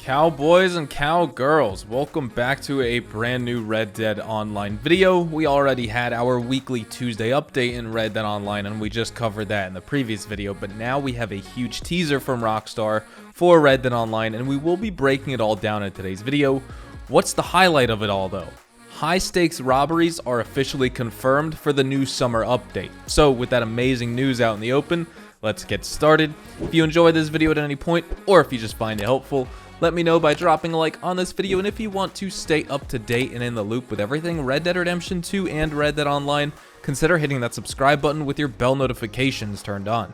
Cowboys and cowgirls, welcome back to a brand new Red Dead Online video. We already had our weekly Tuesday update in Red Dead Online and we just covered that in the previous video, but now we have a huge teaser from Rockstar for Red Dead Online and we will be breaking it all down in today's video. What's the highlight of it all though? High stakes robberies are officially confirmed for the new summer update. So with that amazing news out in the open, let's get started. If you enjoyed this video at any point, or if you just find it helpful, let me know by dropping a like on this video, and if you want to stay up to date and in the loop with everything Red Dead Redemption 2 and Red Dead Online, consider hitting that subscribe button with your bell notifications turned on.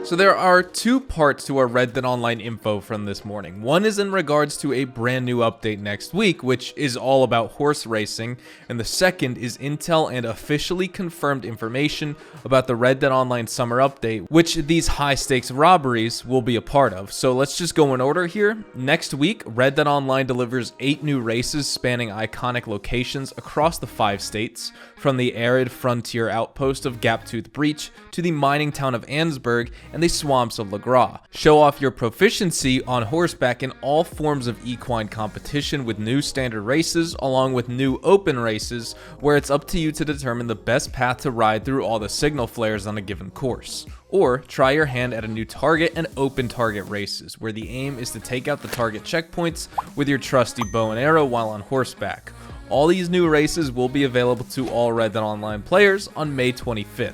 So there are two parts to our Red Dead Online info from this morning. One is in regards to a brand new update next week, which is all about horse racing, and the second is intel and officially confirmed information about the Red Dead Online summer update, which these high stakes robberies will be a part of. So let's just go in order here. Next week, Red Dead Online delivers 8 new races spanning iconic locations across the 5 states, from the arid frontier outpost of Gaptooth Breach to the mining town of Ansburg and the swamps of LaGras. Show off your proficiency on horseback in all forms of equine competition with new standard races along with new open races where it's up to you to determine the best path to ride through all the signal flares on a given course. Or try your hand at a new target and open target races where the aim is to take out the target checkpoints with your trusty bow and arrow while on horseback. All these new races will be available to all Red Dead Online players on May 25th.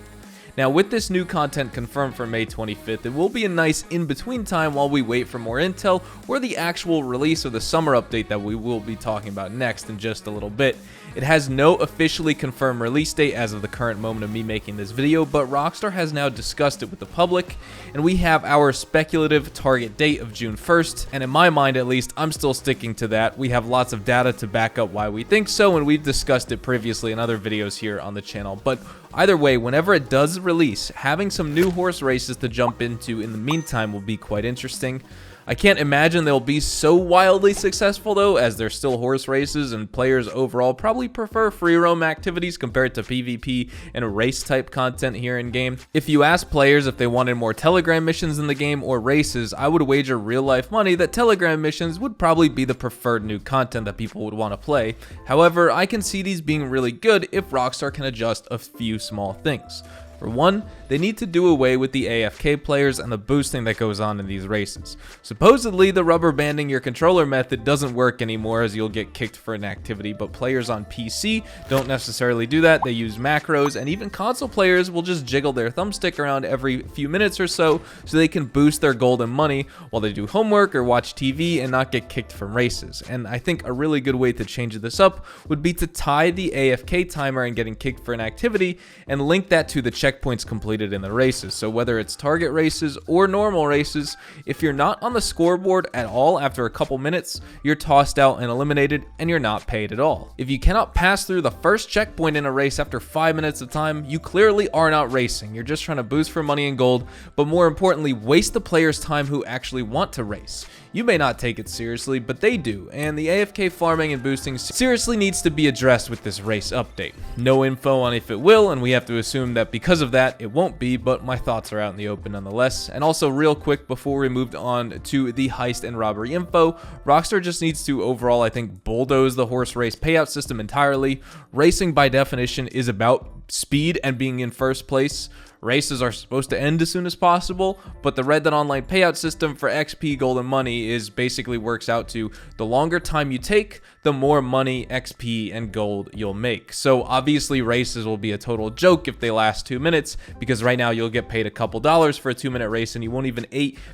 Now with this new content confirmed for May 25th, it will be a nice in-between time while we wait for more intel or the actual release of the summer update that we will be talking about next in just a little bit. It has no officially confirmed release date as of the current moment of me making this video, but Rockstar has now discussed it with the public, and we have our speculative target date of June 1st, and in my mind at least, I'm still sticking to that. We have lots of data to back up why we think so, and we've discussed it previously in other videos here on the channel, but either way, whenever it does release, having some new horse races to jump into in the meantime will be quite interesting. I can't imagine they'll be so wildly successful though, as they're still horse races and players overall probably prefer free roam activities compared to PvP and race type content here in game. If you ask players if they wanted more Telegram missions in the game or races, I would wager real life money that Telegram missions would probably be the preferred new content that people would want to play. However, I can see these being really good if Rockstar can adjust a few small things. For one, they need to do away with the AFK players and the boosting that goes on in these races. Supposedly, the rubber banding your controller method doesn't work anymore as you'll get kicked for an activity, but players on PC don't necessarily do that. They use macros, and even console players will just jiggle their thumbstick around every few minutes or so they can boost their gold and money while they do homework or watch TV and not get kicked from races. And I think a really good way to change this up would be to tie the AFK timer and getting kicked for an activity and link that to the checkpoints completed in the races. So whether it's target races or normal races, if you're not on the scoreboard at all after a couple minutes, you're tossed out and eliminated and you're not paid at all. If you cannot pass through the first checkpoint in a race after 5 minutes of time, you clearly are not racing. You're just trying to boost for money and gold, but more importantly, waste the players' time who actually want to race. You may not take it seriously, but they do, and the AFK farming and boosting seriously needs to be addressed with this race update. No info on if it will, and we have to assume that because of that, it won't be, but my thoughts are out in the open nonetheless. And also real quick before we moved on to the heist and robbery info, Rockstar just needs to overall, I think, bulldoze the horse race payout system entirely. Racing by definition is about speed and being in first place. Races are supposed to end as soon as possible, but the Red Dead Online payout system for XP, gold, and money is basically works out to the longer time you take, the more money, XP, and gold you'll make. So obviously races will be a total joke if they last 2 minutes, because right now you'll get paid a couple dollars for a 2-minute race and you won't even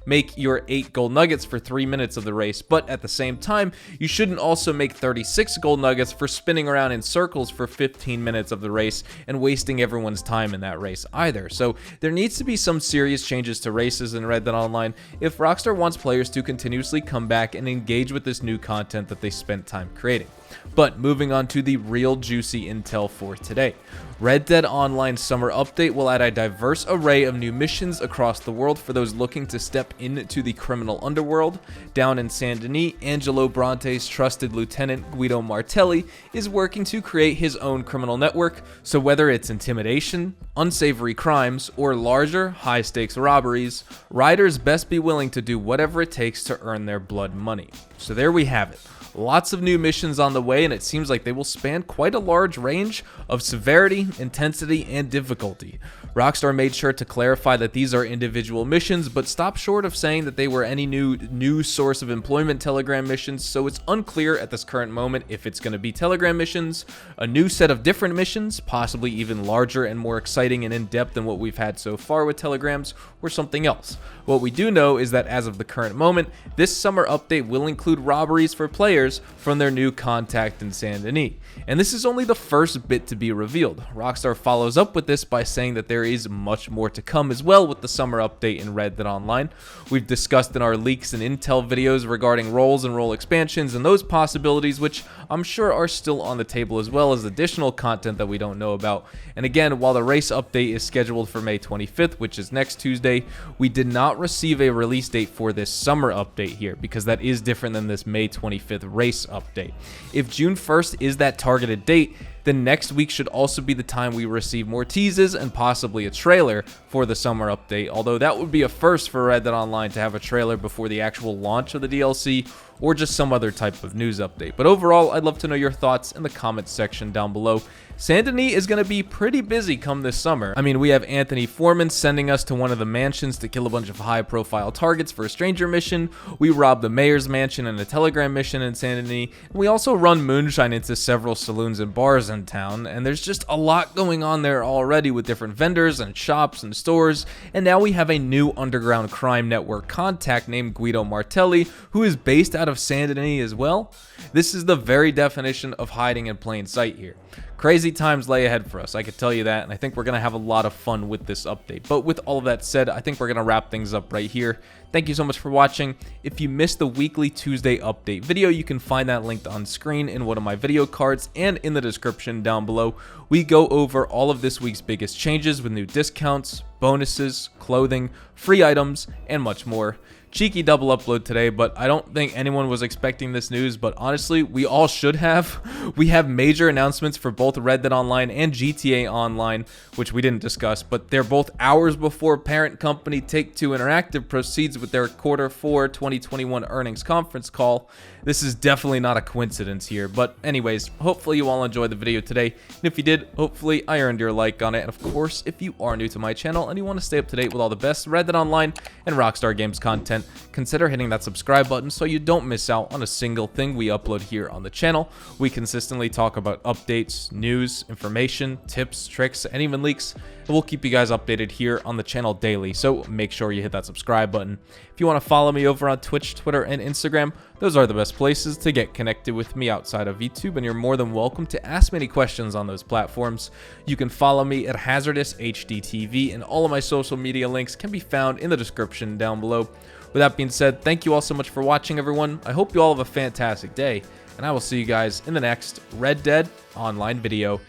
make your 8 gold nuggets for 3 minutes of the race. But at the same time, you shouldn't also make 36 gold nuggets for spinning around in circles for 15 minutes of the race and wasting everyone's time in that race either. So there needs to be some serious changes to races in Red Dead Online if Rockstar wants players to continuously come back and engage with this new content that they spent time creating. But moving on to the real juicy intel for today. Red Dead Online Summer Update will add a diverse array of new missions across the world for those looking to step into the criminal underworld. Down in Saint Denis, Angelo Bronte's trusted lieutenant Guido Martelli is working to create his own criminal network, so whether it's intimidation, unsavory crimes, or larger, high-stakes robberies, riders best be willing to do whatever it takes to earn their blood money. So there we have it. Lots of new missions on the way, and it seems like they will span quite a large range of severity, intensity, and difficulty. Rockstar made sure to clarify that these are individual missions, but stopped short of saying that they were any new source of employment Telegram missions, so it's unclear at this current moment if it's going to be Telegram missions, a new set of different missions, possibly even larger and more exciting and in-depth than what we've had so far with Telegrams, or something else. What we do know is that as of the current moment, this summer update will include robberies for players from their new contact in Saint Denis. And this is only the first bit to be revealed. Rockstar follows up with this by saying that there is much more to come as well with the summer update in Red Dead Online. We've discussed in our leaks and intel videos regarding roles and role expansions and those possibilities, which I'm sure are still on the table, as well as additional content that we don't know about. And again, while the race update is scheduled for May 25th, which is next Tuesday, we did not receive a release date for this summer update here, because that is different than this May 25th race update. If June 1st is that targeted date, then next week should also be the time we receive more teases and possibly a trailer for the summer update, although that would be a first for Red Dead Online to have a trailer before the actual launch of the DLC, or just some other type of news update. But overall, I'd love to know your thoughts in the comments section down below. Saint Denis is going to be pretty busy come this summer. I mean, we have Anthony Foreman sending us to one of the mansions to kill a bunch of high-profile targets for a stranger mission. We robbed the mayor's mansion in a Telegram mission in Saint Denis. We also run moonshine into several saloons and bars in town, and there's just a lot going on there already with different vendors and shops and stores. And now we have a new underground crime network contact named Guido Martelli, who is based out of Saint Denis as well. This is the very definition of hiding in plain sight here. Crazy times lay ahead for us, I could tell you that, and I think we're going to have a lot of fun with this update. But with all of that said, I think we're going to wrap things up right here. Thank you so much for watching. If you missed the weekly Tuesday update video, you can find that linked on screen in one of my video cards and in the description down below. We go over all of this week's biggest changes with new discounts, bonuses, clothing, free items, and much more. Cheeky double upload today, but I don't think anyone was expecting this news, but honestly, we all should have. We have major announcements for both Red Dead Online and GTA Online, which we didn't discuss, but they're both hours before parent company Take-Two Interactive proceeds with their Q4 2021 earnings conference call. This is definitely not a coincidence here, but anyways, hopefully you all enjoyed the video today, and if you did, hopefully I earned your like on it. And of course, if you are new to my channel and you want to stay up to date with all the best Red Dead Online and Rockstar Games content, consider hitting that subscribe button so you don't miss out on a single thing we upload here on the channel. We consistently talk about updates, news, information, tips, tricks, and even leaks, and we'll keep you guys updated here on the channel daily, so make sure you hit that subscribe button. If you want to follow me over on Twitch, Twitter, and Instagram, those are the best places to get connected with me outside of YouTube, and you're more than welcome to ask me any questions on those platforms. You can follow me at HazardousHDTV, and all of my social media links can be found in the description down below. With that being said, thank you all so much for watching, everyone. I hope you all have a fantastic day, and I will see you guys in the next Red Dead Online video.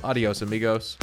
Adios, amigos.